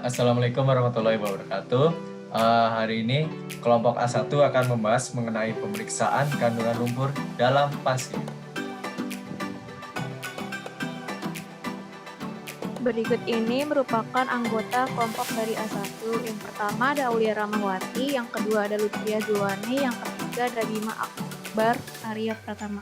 Assalamualaikum warahmatullahi wabarakatuh. Hari ini kelompok A1 akan membahas mengenai pemeriksaan kandungan lumpur dalam pasir. Berikut ini merupakan anggota kelompok dari A1. Yang pertama ada Aulia Ramawati, yang kedua ada Lutfia Zulwani, yang ketiga ada Bima Akbar Arya Pratama.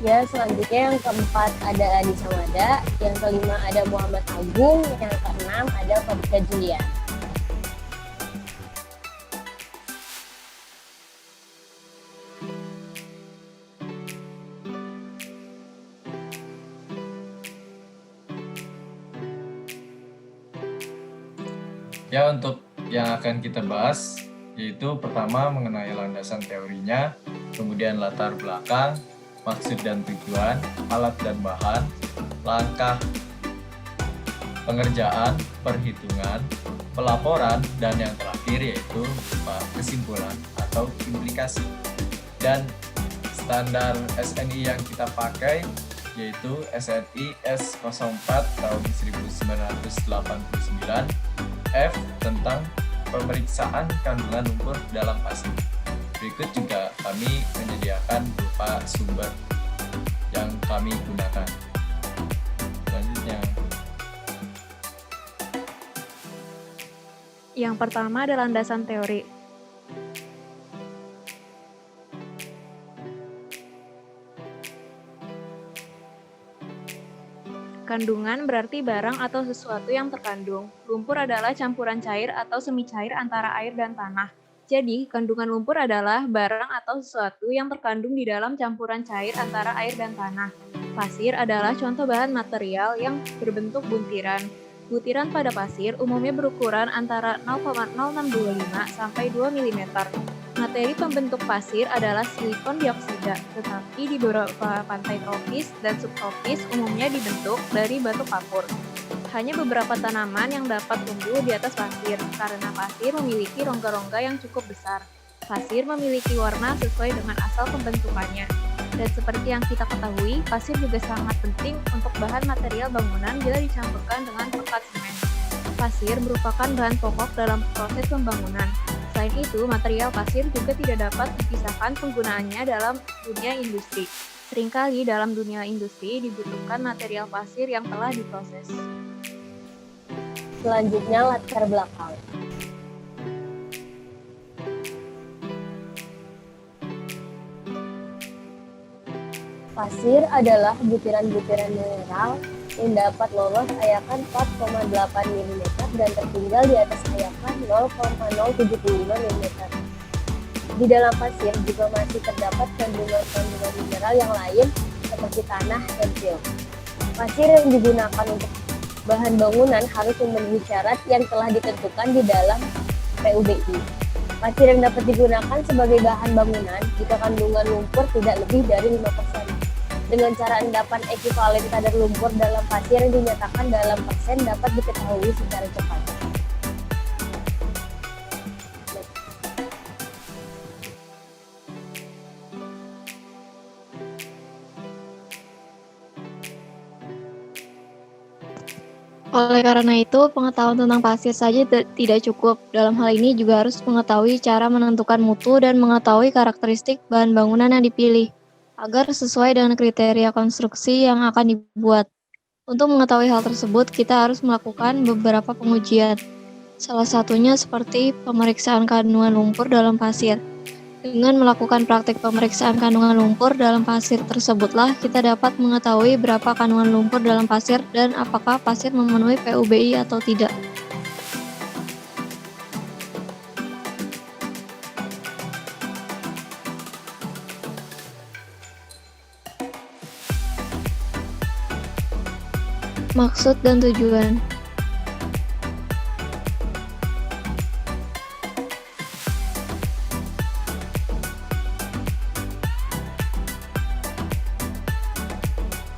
Ya, selanjutnya yang keempat ada Adi Samada, yang kelima ada Muhammad Agung, yang keenam ada Fadika Julia. Ya, untuk yang akan kita bahas yaitu pertama mengenai landasan teorinya, kemudian latar belakang, maksud dan tujuan, alat dan bahan, langkah pengerjaan, perhitungan, pelaporan, dan yang terakhir yaitu kesimpulan atau implikasi. Dan standar SNI yang kita pakai yaitu SNI S04 tahun 1989 F tentang pemeriksaan kandungan lumpur dalam pasir. Berikut juga kami menyediakan berupa sumber yang kami gunakan. Selanjutnya, Yang pertama ada landasan teori. Kandungan berarti barang atau sesuatu yang terkandung. Lumpur adalah campuran cair atau semi cair antara air dan tanah. Jadi, kandungan lumpur adalah barang atau sesuatu yang terkandung di dalam campuran cair antara air dan tanah. Pasir adalah contoh bahan material yang berbentuk buntiran. Butiran pada pasir umumnya berukuran antara 0,0625 sampai 2 mm. Materi pembentuk pasir adalah silikon dioksida, tetapi di beberapa pantai tropis dan subtropis umumnya dibentuk dari batu kapur. Hanya beberapa tanaman yang dapat tumbuh di atas pasir, karena pasir memiliki rongga-rongga yang cukup besar. Pasir memiliki warna sesuai dengan asal pembentukannya. Dan seperti yang kita ketahui, pasir juga sangat penting untuk bahan material bangunan bila dicampurkan dengan pekat semen. Pasir merupakan bahan pokok dalam proses pembangunan. Selain itu, material pasir juga tidak dapat dipisahkan penggunaannya dalam dunia industri. Seringkali dalam dunia industri dibutuhkan material pasir yang telah diproses. Selanjutnya latar belakang. Pasir adalah butiran-butiran mineral yang dapat lolos ayakan 4,8 mm dan tertinggal di atas ayakan 0,075 mm. Di dalam pasir juga masih terdapat kandungan-kandungan mineral yang lain seperti tanah dan silt. Pasir yang digunakan untuk bahan bangunan harus memenuhi syarat yang telah ditentukan di dalam PUBI. Pasir yang dapat digunakan sebagai bahan bangunan jika kandungan lumpur tidak lebih dari 5%. Dengan cara endapan ekivalen kadar lumpur dalam pasir yang dinyatakan dalam persen dapat diketahui secara cepat. Oleh karena itu, pengetahuan tentang pasir saja tidak cukup. Dalam hal ini juga harus mengetahui cara menentukan mutu dan mengetahui karakteristik bahan bangunan yang dipilih, agar sesuai dengan kriteria konstruksi yang akan dibuat. Untuk mengetahui hal tersebut, kita harus melakukan beberapa pengujian. Salah satunya seperti pemeriksaan kandungan lumpur dalam pasir. Dengan melakukan praktik pemeriksaan kandungan lumpur dalam pasir tersebutlah kita dapat mengetahui berapa kandungan lumpur dalam pasir dan apakah pasir memenuhi PUBI atau tidak. Maksud dan tujuan.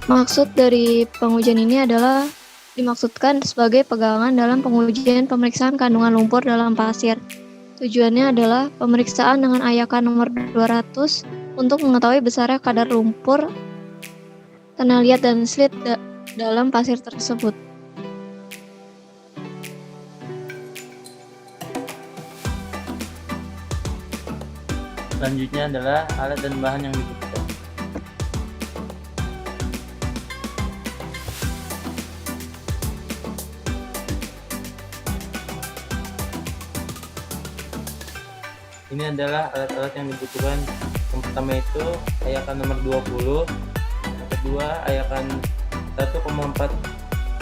Maksud dari pengujian ini adalah dimaksudkan sebagai pegangan dalam pengujian pemeriksaan kandungan lumpur dalam pasir. Tujuannya adalah pemeriksaan dengan ayakan nomor 200 untuk mengetahui besarnya kadar lumpur, tanah liat, dan slit dalam pasir tersebut. Selanjutnya adalah alat dan bahan yang dibutuhkan. Ini adalah alat-alat yang dibutuhkan. Yang pertama itu ayakan nomor 20, yang kedua ayakan 1,4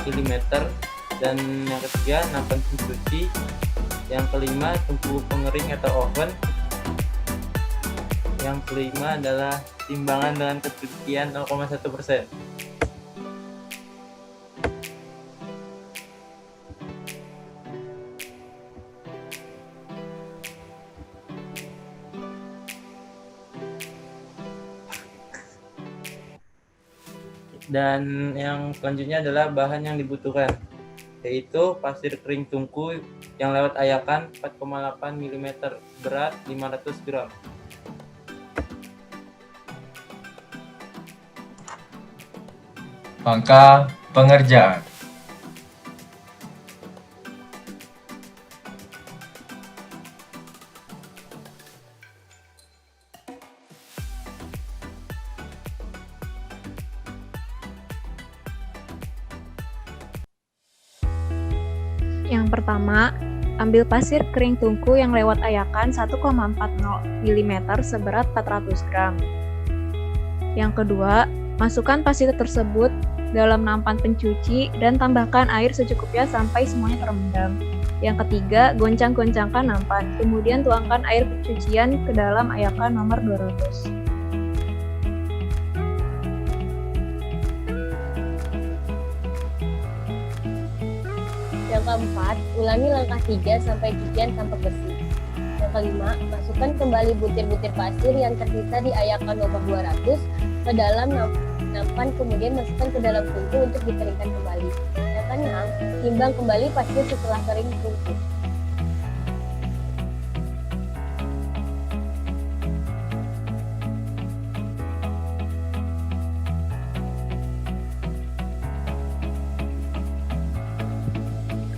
mm, dan yang ketiga nampan pencuci, yang kelima tungku pengering atau oven, yang kelima adalah timbangan dengan ketelitian 0,1%. Dan yang selanjutnya adalah bahan yang dibutuhkan, yaitu pasir kering tungku yang lewat ayakan 4,8 mm, berat 500 gram. Maka pengerjaan. Yang pertama, ambil pasir kering tungku yang lewat ayakan 1,40 mm seberat 400 gram. Yang kedua, masukkan pasir tersebut dalam nampan pencuci dan tambahkan air secukupnya sampai semuanya terendam. Yang ketiga, goncang-goncangkan nampan, kemudian tuangkan air pencucian ke dalam ayakan nomor 200. Yang keempat, ulangi langkah 3 sampai cucian tampak bersih. Yang kelima, masukkan kembali butir-butir pasir yang tersisa di ayakan nomor 200 ke dalam nampan, kemudian masukkan ke dalam tungku untuk dikeringkan kembali. Yang keenam, timbang kembali pasir setelah kering tungku.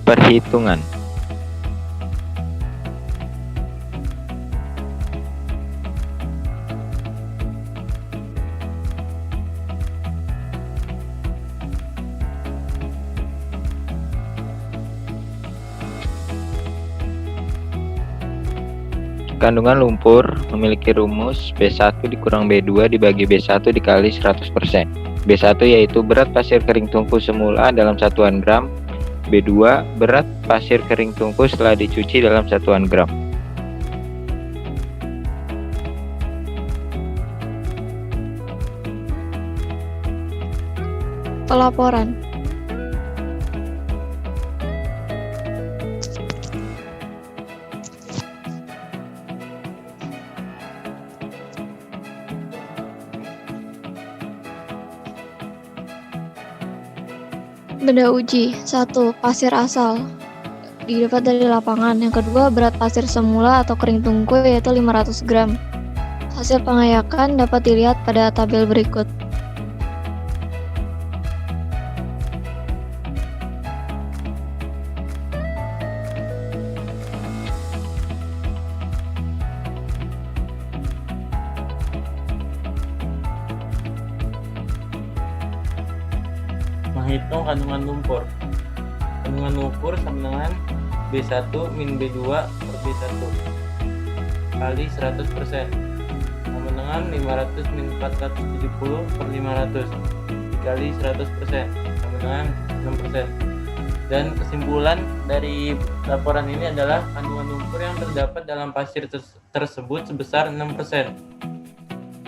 Perhitungan. Kandungan lumpur memiliki rumus B1 dikurang B2 dibagi B1 dikali 100%. B1 yaitu berat pasir kering tungku semula dalam satuan gram, B2 berat pasir kering tungku setelah dicuci dalam satuan gram. Pelaporan. Benda uji. 1. Pasir asal didapat dari lapangan. Yang kedua, berat pasir semula atau kering tungku yaitu 500 gram. Hasil pengayakan dapat dilihat pada tabel berikut. Menghitung kandungan lumpur. Kandungan lumpur sama dengan B1 min B2 per B1 kali 100% sama dengan 500 min 470 per 500 dikali 100% sama dengan 6%. Dan kesimpulan dari laporan ini adalah kandungan lumpur yang terdapat dalam pasir tersebut sebesar 6%.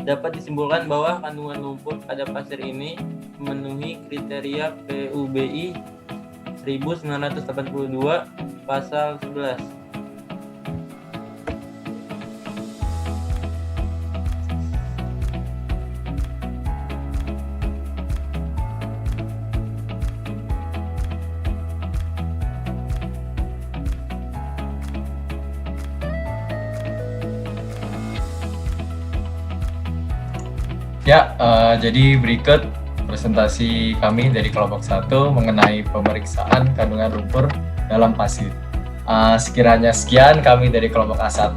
Dapat disimpulkan bahwa kandungan lumpur pada pasir ini memenuhi kriteria PUBI 1982 pasal 11. Ya, jadi berikut presentasi kami dari kelompok 1 mengenai pemeriksaan kandungan lumpur dalam pasir. Sekiranya sekian kami dari kelompok A1,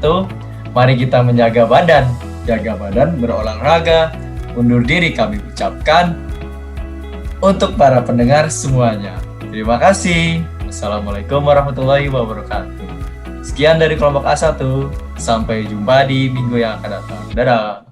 mari kita menjaga badan, jaga badan, berolahraga, undur diri kami ucapkan untuk para pendengar semuanya. Terima kasih. Assalamualaikum warahmatullahi wabarakatuh. Sekian dari kelompok A1, sampai jumpa di minggu yang akan datang. Dadah.